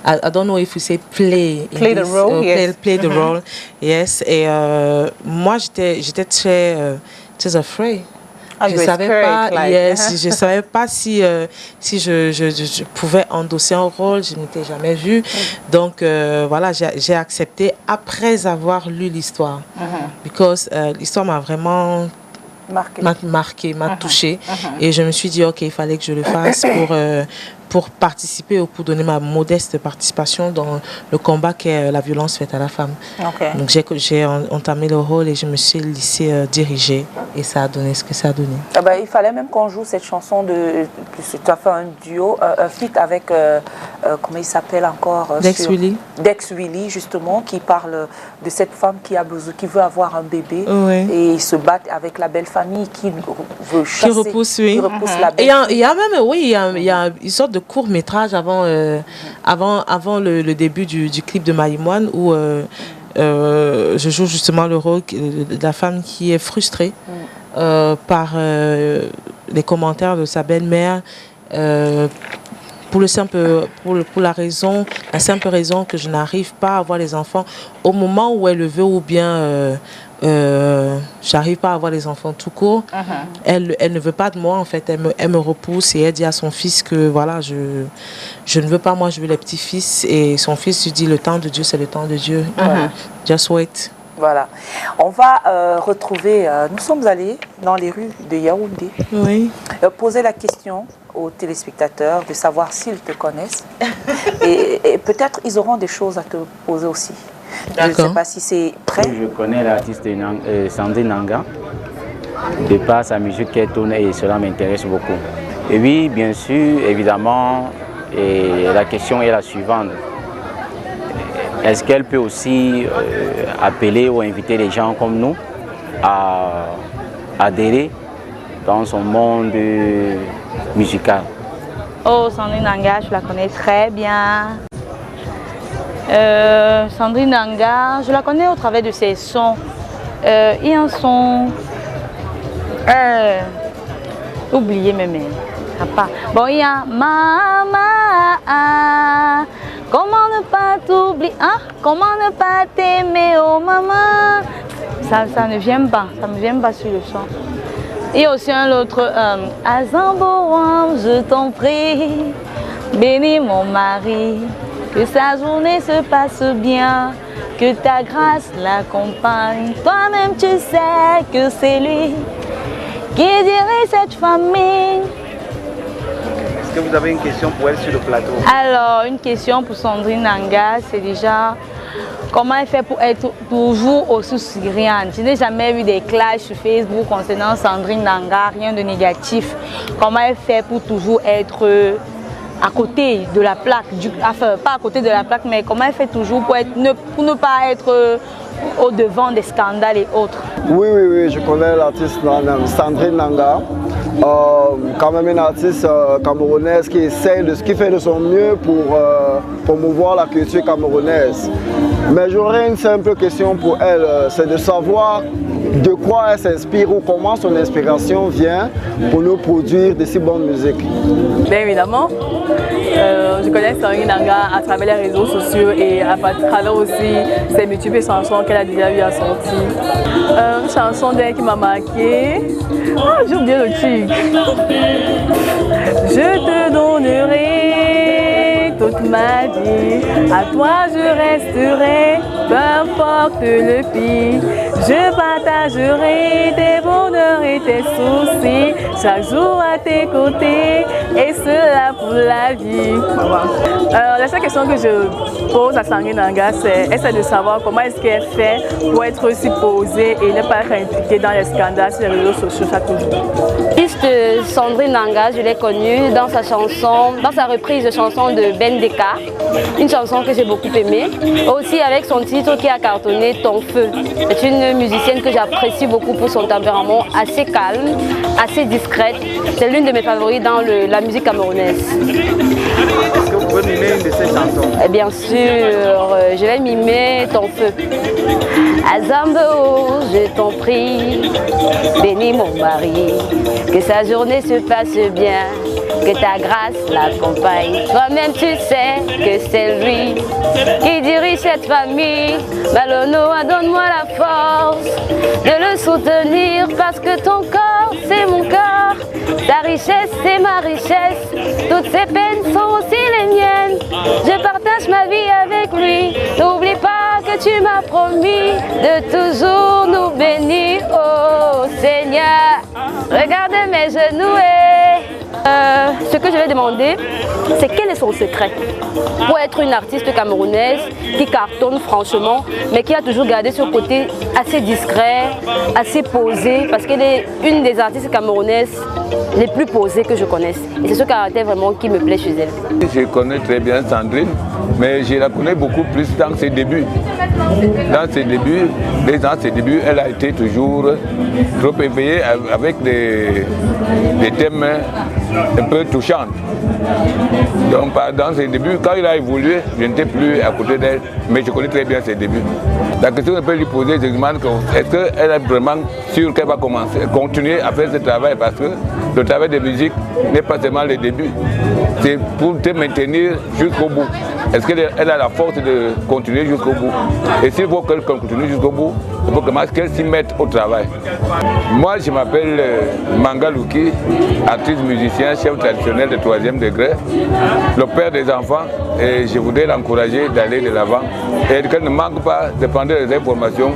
I don't know if we say play
The role, yes.
Play the role, yes. Et moi j'étais très afraid. Je savais pas, je savais pas si je pouvais endosser un rôle, je m'étais jamais vue. Donc voilà, j'ai accepté après avoir lu l'histoire. Because l'histoire m'a vraiment marqué, m'a touché. Et je me suis dit, ok, il fallait que je le fasse pour participer ou pour donner ma modeste participation dans le combat qu'est la violence faite à la femme.
Okay.
Donc j'ai entamé le rôle et je me suis laissée diriger et ça a donné ce que ça a donné.
Ah ben, il fallait même qu'on joue cette chanson tu as fait un duo, un feat avec, comment il s'appelle encore
Dex Willy.
Dex Willy, justement, qui parle de cette femme qui veut avoir un bébé et se bat avec la belle famille qui veut chasser,
qui repousse la belle famille. Il y a même, il y a une sorte de court-métrage avant le début du clip de Maïmoine où je joue justement le rôle de la femme qui est frustrée par les commentaires de sa belle-mère pour la simple raison que je n'arrive pas à avoir les enfants au moment où elle le veut ou bien j'arrive pas à avoir les enfants tout court. Elle ne veut pas de moi en fait, elle me repousse et elle dit à son fils que voilà, je ne veux pas, moi je veux les petits-fils, et son fils lui dit le temps de Dieu c'est le temps de Dieu. Just wait.
Voilà. On va retrouver, nous sommes allés dans les rues de Yaoundé, poser la question aux téléspectateurs de savoir s'ils te connaissent et peut-être ils auront des choses à te poser aussi. Je ne sais pas si c'est prêt.
Je connais l'artiste Sandrine Nanga, de par sa musique qu'elle tourne, et cela m'intéresse beaucoup. Et oui, bien sûr, évidemment, la question est la suivante. Est-ce qu'elle peut aussi appeler ou inviter les gens comme nous à adhérer dans son monde musical?
Oh, Sandrine Nanga, je la connais très bien. Sandrine Nanga, je la connais au travers de ses sons. Il y a un son... oubliez mes mains. Bon, il y a Mama, comment ne pas t'oublier, hein? Comment ne pas t'aimer, oh maman. Ça ne vient pas, sur le son. Et aussi un autre, Azamboam, je t'en prie, bénis mon mari, que sa journée se passe bien, que ta grâce l'accompagne. Toi-même tu sais que c'est lui qui dirige cette famille.
Est-ce que vous avez une question pour elle sur le plateau?
Alors, une question pour Sandrine Nanga, c'est déjà comment elle fait pour être toujours aussi souriante. Je n'ai jamais eu des clashs sur Facebook concernant Sandrine Nanga, rien de négatif. Comment elle fait pour toujours être à côté de la plaque, enfin pas à côté de la plaque, mais comment elle fait toujours pour ne pas être au devant des scandales et autres?
Oui, je connais l'artiste Sandrine Nanga. Quand même une artiste camerounaise qui fait de son mieux pour promouvoir la culture camerounaise. Mais j'aurais une simple question pour elle, c'est de savoir de quoi elle s'inspire ou comment son inspiration vient pour nous produire de si bonnes musiques.
Bien évidemment, je connais Sandrine Nanga à travers les réseaux sociaux et à travers aussi ses multiples chansons qu'elle a déjà eu à sortir. Une chanson d'elle qui m'a marqué. Ah, j'ai oublié le titre. Je te donnerai toute ma vie, à toi je resterai, peu importe le prix. Je partagerai tes bonheurs et tes soucis, chaque jour à tes côtés, et cela pour la vie. La seule question que je pose à Sandrine Nanga, c'est essayer de savoir comment est-ce qu'elle fait pour être aussi posée et ne pas être impliquée dans les scandales sur les réseaux sociaux chaque jour.
L'artiste Sandrine Nanga, je l'ai connue dans sa chanson, dans sa reprise de chanson de Ben Deka, une chanson que j'ai beaucoup aimée. Aussi avec son titre qui a cartonné, Ton Feu. C'est une musicienne que j'apprécie beaucoup pour son tempérament assez calme, assez discrète. C'est l'une de mes favorites dans la musique camerounaise.
Est-ce que vous pouvez mimer une de ces chansons?
Et bien sûr, je vais mimer Ton Feu. Azambo, je t'en prie, bénis mon mari, que sa journée se passe bien, que ta grâce l'accompagne. Toi-même tu sais que c'est lui qui dirige cette famille. Malonoa, donne-moi la force de le soutenir, parce que ton corps c'est mon corps, ta richesse c'est ma richesse, toutes ces peines sont aussi les miennes. Je partage ma vie avec lui, n'oublie pas que tu m'as promis de toujours nous bénir, oh Seigneur. Regarde mes genoux ce que je vais demander, c'est quel est son secret pour être une artiste camerounaise qui cartonne franchement, mais qui a toujours gardé ce côté assez discret, assez posé, parce qu'elle est une des artistes camerounaises les plus posées que je connaisse. Et c'est ce caractère vraiment qui me plaît chez elle.
Je connais très bien Sandrine, mais je la connais beaucoup plus dans ses débuts. Dans ses débuts, elle a été toujours trop éveillée avec des thèmes un peu touchants. Donc dans ses débuts, quand il a évolué, je n'étais plus à côté d'elle, mais je connais très bien ses débuts. La question qu'on peut lui poser, je demande est-ce qu'elle est vraiment sûre qu'elle va continuer à faire ce travail, parce que le travail de musique n'est pas seulement le début, c'est pour te maintenir jusqu'au bout. Est-ce qu'elle a la force de continuer jusqu'au bout? Et s'il faut qu'elle continue jusqu'au bout, il faut qu'elle s'y mette au travail. Moi, je m'appelle Manga Luki, artiste musicien, chef traditionnel de 3e degré, le père des enfants, et je voudrais l'encourager d'aller de l'avant et qu'elle ne manque pas de prendre des informations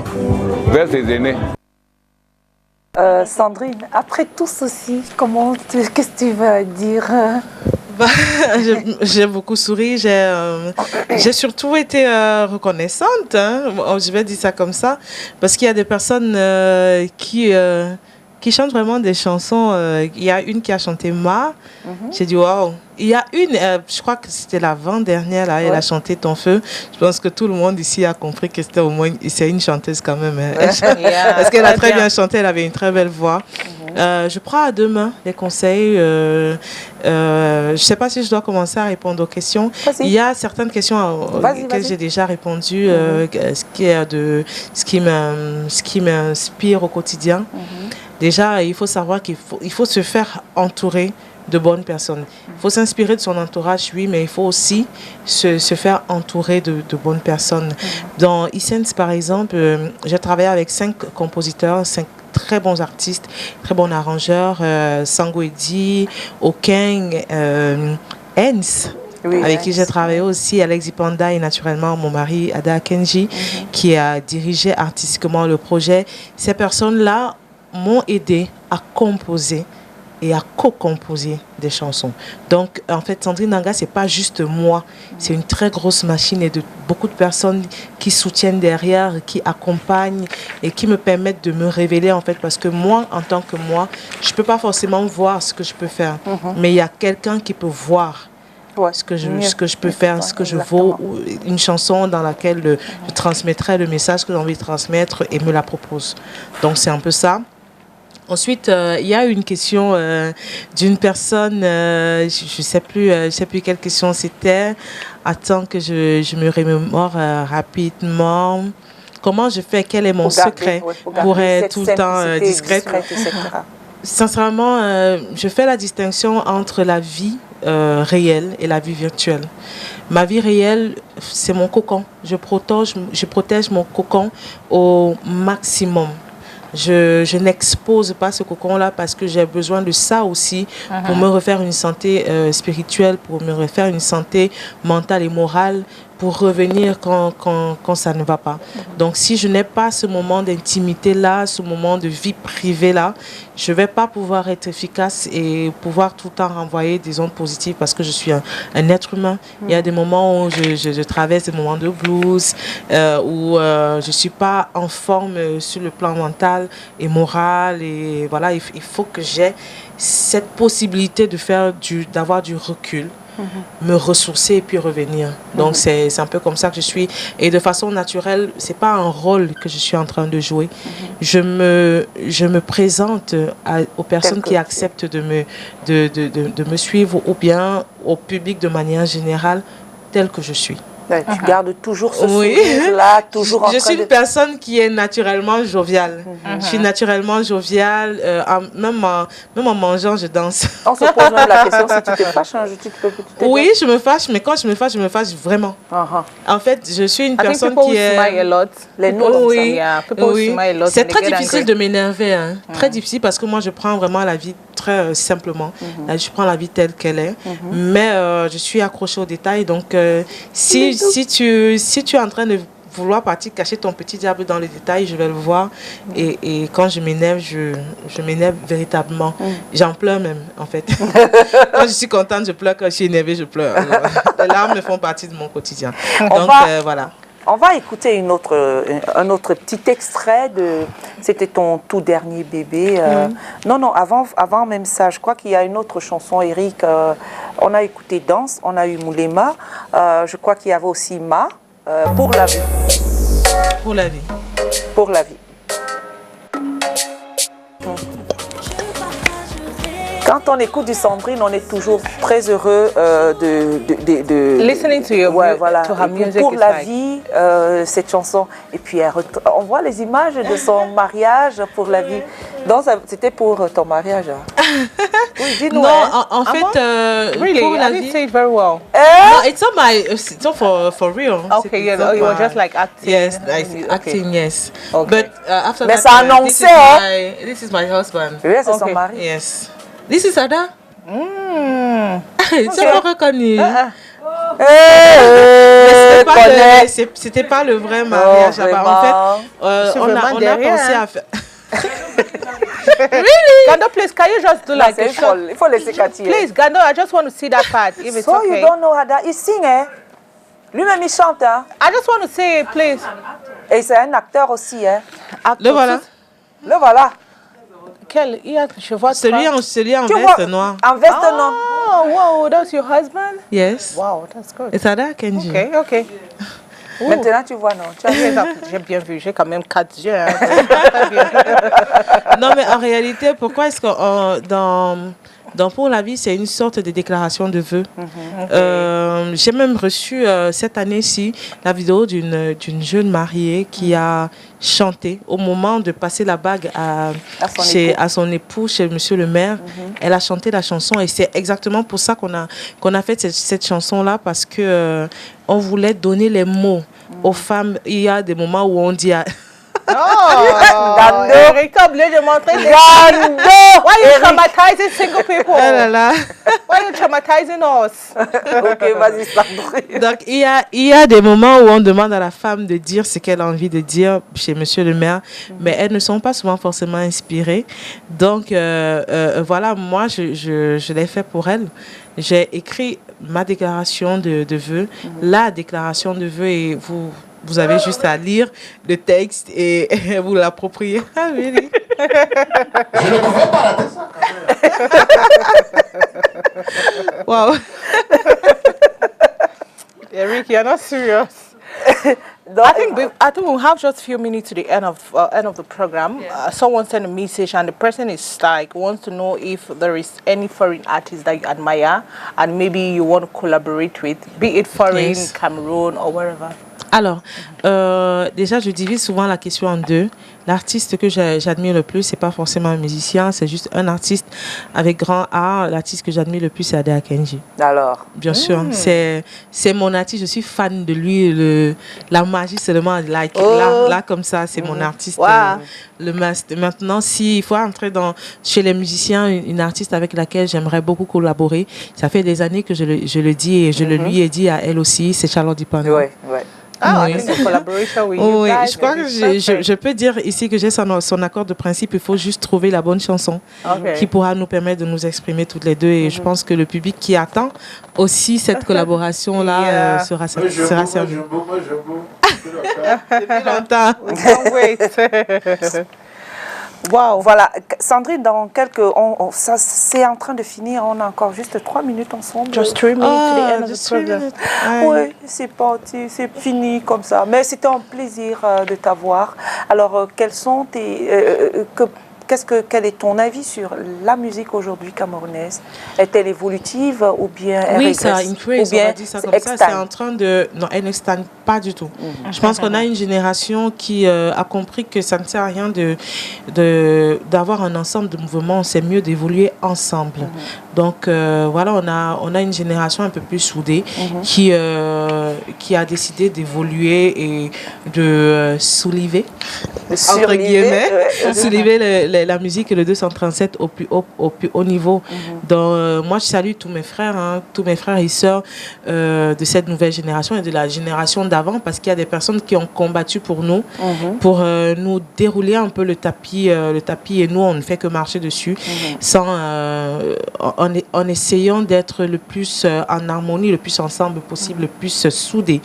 vers ses aînés.
Sandrine, après tout ceci, qu'est-ce que tu vas dire?
J'ai beaucoup souri, j'ai surtout été reconnaissante, hein, je vais dire ça comme ça, parce qu'il y a des personnes qui chantent vraiment des chansons. Il y a une qui a chanté Ma, j'ai dit waouh. Il y a une, je crois que c'était l'avant-dernière, là, elle a chanté Ton Feu. Je pense que tout le monde ici a compris que c'était au moins, c'est une chanteuse quand même. Hein. Parce qu'elle a très bien chanté, elle avait une très belle voix. Je prends à deux mains les conseils. Je ne sais pas si je dois commencer à répondre aux questions. Il y a certaines questions auxquelles j'ai déjà répondu, ce qui m'inspire au quotidien. Déjà, il faut savoir qu'il faut se faire entourer de bonnes personnes. Il faut s'inspirer de son entourage, oui, mais il faut aussi se faire entourer de bonnes personnes. Dans Essence, par exemple, j'ai travaillé avec 5 compositeurs, 5 très bons artistes, très bons arrangeurs, Sangoedi, Okeng, Hens, avec qui j'ai travaillé aussi, Alexis Panda et naturellement mon mari Ada Kenji, qui a dirigé artistiquement le projet. Ces personnes-là m'ont aidé à composer et à co-composer des chansons. Donc, en fait, Sandrine Nanga, c'est pas juste moi. C'est une très grosse machine et de beaucoup de personnes qui soutiennent derrière, qui accompagnent et qui me permettent de me révéler, en fait, parce que moi, en tant que moi, je peux pas forcément voir ce que je peux faire. Mais il y a quelqu'un qui peut voir ce que je peux faire, ce que je vaux, une chanson dans laquelle je transmettrai le message que j'ai envie de transmettre et me la propose. Donc, c'est un peu ça. Ensuite, il y a une question d'une personne, je sais plus quelle question c'était. Attends que je me remémore rapidement. comment je fais, quel est mon secret pour être tout le temps discrète.
etc.
Sincèrement, je fais la distinction entre la vie réelle et la vie virtuelle. Ma vie réelle, c'est mon cocon. Je protège mon cocon au maximum. Je n'expose pas ce cocon-là parce que j'ai besoin de ça aussi pour me refaire une santé spirituelle, pour me refaire une santé mentale et morale, pour revenir quand ça ne va pas. Donc si je n'ai pas ce moment d'intimité-là, ce moment de vie privée-là, je ne vais pas pouvoir être efficace et pouvoir tout le temps renvoyer des ondes positives parce que je suis un être humain. Il y a des moments où je traverse des moments de blues, où je ne suis pas en forme sur le plan mental et moral. Et voilà, il faut que j'ai cette possibilité d'avoir du recul, me ressourcer et puis revenir. Donc c'est un peu comme ça que je suis. Et de façon naturelle, c'est pas un rôle que je suis en train de jouer. Je me présente aux personnes qui acceptent de me suivre ou bien au public de manière générale tel que je suis.
Tu gardes toujours ce sourire-là, toujours en train de...
Je suis une personne qui est naturellement joviale. Je suis naturellement joviale. Même en mangeant, je danse.
On se pose même la question si tu te fâches.
Oui, je me fâche, mais quand je me fâche vraiment. En fait, je suis une personne qui est...
Les
oui. C'est très difficile de m'énerver. Très difficile parce que moi, je prends vraiment la vie très simplement. Je prends la vie telle qu'elle est. Mais je suis accrochée aux détails. Donc, si tu es en train de vouloir partir cacher ton petit diable dans les détails, je vais le voir. Et quand je m'énerve, je m'énerve véritablement. J'en pleure même, en fait. Quand je suis contente, je pleure. Quand je suis énervée, je pleure. Alors, les larmes font partie de mon quotidien. Donc, voilà.
On va écouter un autre petit extrait de... C'était ton tout dernier bébé. Non, avant même ça, je crois qu'il y a une autre chanson, Eric. On a écouté Danse, on a eu Moulema. Je crois qu'il y avait aussi Ma, Pour la vie.
Pour la vie.
Pour la vie. Quand on écoute du Sandrine, on est toujours très heureux de
listening to your to her music.
Pour la vie, cette chanson. Et puis on voit les images de son mariage pour la vie. Donc c'était pour ton mariage. Oui, dis-nous.
Non, en fait,
really,
pour la
I didn't
vie.
say it very well.
No, it's not for real.
Okay, you were just like acting.
Yes, acting, yes.
Okay.
But after
Mais
that,
ça annonçait.
this is my husband.
Oui, c'est son mari.
Yes. This is Ada. Tu n'as pas reconnu. C'était pas le vrai mariage. En fait, on a pensé à faire...
Really? Gando, please, can you just do like a short...
Il faut laisser Cathy.
Please, Gando, I just want to see that part, if it's
So
okay.
you don't know Ada? Il signe, hein? Lui-même, il chante, hein?
I just want to see it, please.
Et c'est un acteur aussi, hein?
Le voilà.
Le voilà.
Quel? Je vois
celui en
tu
veste
vois,
noire.
En veste noire.
Oh, wow, that's your husband?
Yes.
Wow, that's good.
It's Ada Kenji.
Okay.
Maintenant, tu vois, non?
J'ai bien vu, j'ai quand même 4 yeux. Hein.
Non, mais en réalité, pourquoi est-ce que dans Pour la vie, c'est une sorte de déclaration de vœux. J'ai même reçu cette année-ci la vidéo d'une jeune mariée qui a chanté au moment de passer la bague à son époux, chez Monsieur le maire. Elle a chanté la chanson et c'est exactement pour ça qu'on a fait cette chanson-là, parce que on voulait donner les mots aux femmes. Il y a des moments où on dit...
Gando, Erika, de montrer
Gando.
Why are you traumatizing single people? Why are you traumatizing us?
Ok, vas-y, Sandrine.
Donc, il y a des moments où on demande à la femme de dire ce qu'elle a envie de dire chez Monsieur le maire, mais elles ne sont pas souvent forcément inspirées. Donc, voilà, moi, je l'ai fait pour elle. J'ai écrit ma déclaration de vœux, la déclaration de vœux, et vous avez juste à lire le texte et vous l'approprier. Ah, really?
Je ne pouvais pas rater ça.
Wow.
Eric, you're not serious. I think we'll have just a few minutes to the end of the program. Someone sent a message, and the person is wants to know if there is any foreign artist that you admire and maybe you want to collaborate with, be it foreign,
Yes.
Cameroon or wherever.
Alors, déjà, je divise souvent la question en deux. L'artiste que j'admire le plus, c'est pas forcément un musicien, c'est juste un artiste avec grand A. L'artiste que j'admire le plus, c'est Ade Akenji.
Alors,
bien sûr, c'est mon artiste. Je suis fan de lui. La magie seulement, là comme ça, c'est mon artiste. Le master. Maintenant, s'il faut entrer chez les musiciens, une artiste avec laquelle j'aimerais beaucoup collaborer, ça fait des années que je le dis et je le lui ai dit à elle aussi, c'est Charlotte Dipano.
Oui.
Ah, oui. Collaboration with you guys.
Je crois que je peux dire ici que j'ai son accord de principe. Il faut juste trouver la bonne chanson qui pourra nous permettre de nous exprimer toutes les deux. Et je pense que le public qui attend aussi cette collaboration-là sera servi. Depuis longtemps.
Wow. Voilà, Sandrine, dans ça c'est en train de finir. On a encore juste 3 minutes ensemble.
Just 3 minutes to the end of the program.
Oui, c'est parti, c'est fini comme ça. Mais c'était un plaisir de t'avoir. Alors, quels sont quel est ton avis sur la musique aujourd'hui camerounaise? Est-elle évolutive ou bien elle régresse?
Ça increase, on va dire ça comme ça. C'est en train de... Non, elle ne stagne pas du tout. Je pense qu'on a une génération qui a compris que ça ne sert à rien d'avoir un ensemble de mouvements. C'est mieux d'évoluer ensemble. Donc, voilà, on a une génération un peu plus soudée qui a décidé d'évoluer et de soulever, entre guillemets, soulever la musique et le 237 au plus haut niveau. Donc, moi, je salue tous mes frères et sœurs de cette nouvelle génération et de la génération d'avant, parce qu'il y a des personnes qui ont combattu pour nous, pour nous dérouler un peu le tapis, et nous, on ne fait que marcher dessus, en essayant d'être le plus en harmonie, le plus ensemble possible, le plus soudé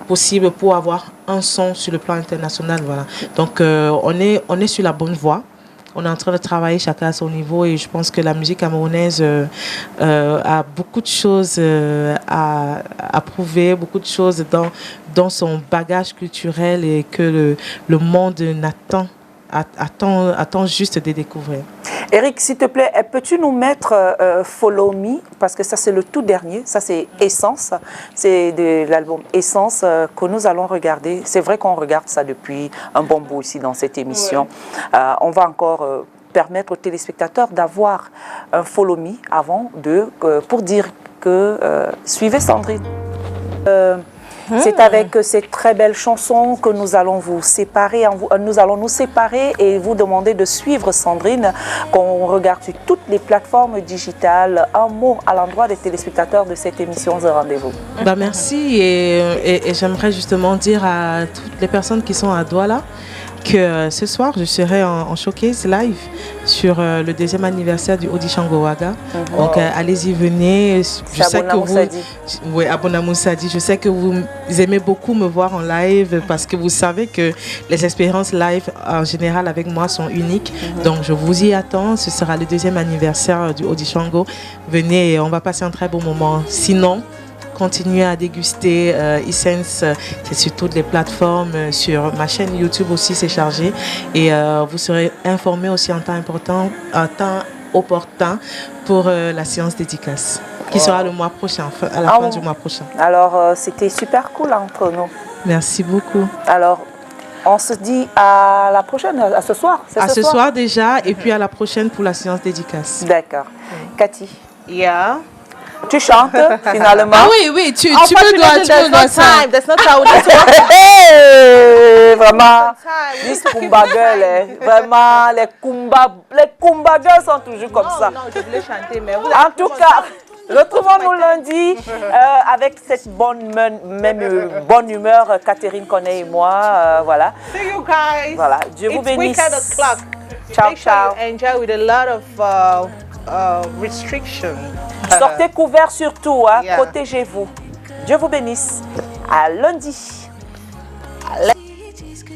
possible pour avoir un son sur le plan international. Voilà. Donc, on est sur la bonne voie. On est en train de travailler chacun à son niveau et je pense que la musique camerounaise a beaucoup de choses à prouver, beaucoup de choses dans son bagage culturel et que le monde attend juste de découvrir.
Eric, s'il te plaît, peux-tu nous mettre Follow Me? Parce que ça, c'est le tout dernier. Ça, c'est Essence. C'est de l'album Essence que nous allons regarder. C'est vrai qu'on regarde ça depuis un bon bout ici dans cette émission. On va encore permettre aux téléspectateurs d'avoir un Follow Me avant pour dire que suivez Sandrine. C'est avec ces très belles chansons que nous allons vous séparer. Nous allons nous séparer et vous demander de suivre Sandrine, qu'on regarde sur toutes les plateformes digitales. Un mot à l'endroit des téléspectateurs de cette émission The Rendez-vous.
Merci et j'aimerais justement dire à toutes les personnes qui sont à Douala que ce soir, je serai en showcase live sur le 2e anniversaire du Odishango Waga. Donc, allez-y, venez. Je sais que vous... Abona Moussadi. Je sais que vous aimez beaucoup me voir en live parce que vous savez que les expériences live, en général, avec moi, sont uniques. Donc, je vous y attends. Ce sera le 2e anniversaire du Odishango. Venez et on va passer un très beau moment. Sinon, continuez à déguster Essence, c'est sur toutes les plateformes, sur ma chaîne YouTube aussi, c'est chargé. Et vous serez informés aussi en temps opportun pour la séance dédicace, qui sera le mois prochain, à la fin du mois prochain.
Alors, c'était super cool entre nous.
Merci beaucoup.
Alors, on se dit à la prochaine, à ce soir.
À ce soir déjà, et puis à la prochaine pour la séance dédicace.
D'accord. Cathy?
Yeah.
Tu chantes finalement?
Ah oui, tu me dois ça.
Vraiment, les Kumba Girls, vraiment, les Kumba Girls sont toujours comme ça.
Non, je voulais chanter, mais
en tout cas, retrouvons-nous lundi avec cette bonne humeur, Catherine Connet et moi. Voilà.
See you guys.
Voilà. Dieu vous bénisse.
Ciao, ciao. Enjoy with a lot of restrictions.
Sortez couverts surtout, hein. Protégez-vous. Dieu vous bénisse. À lundi. Allez.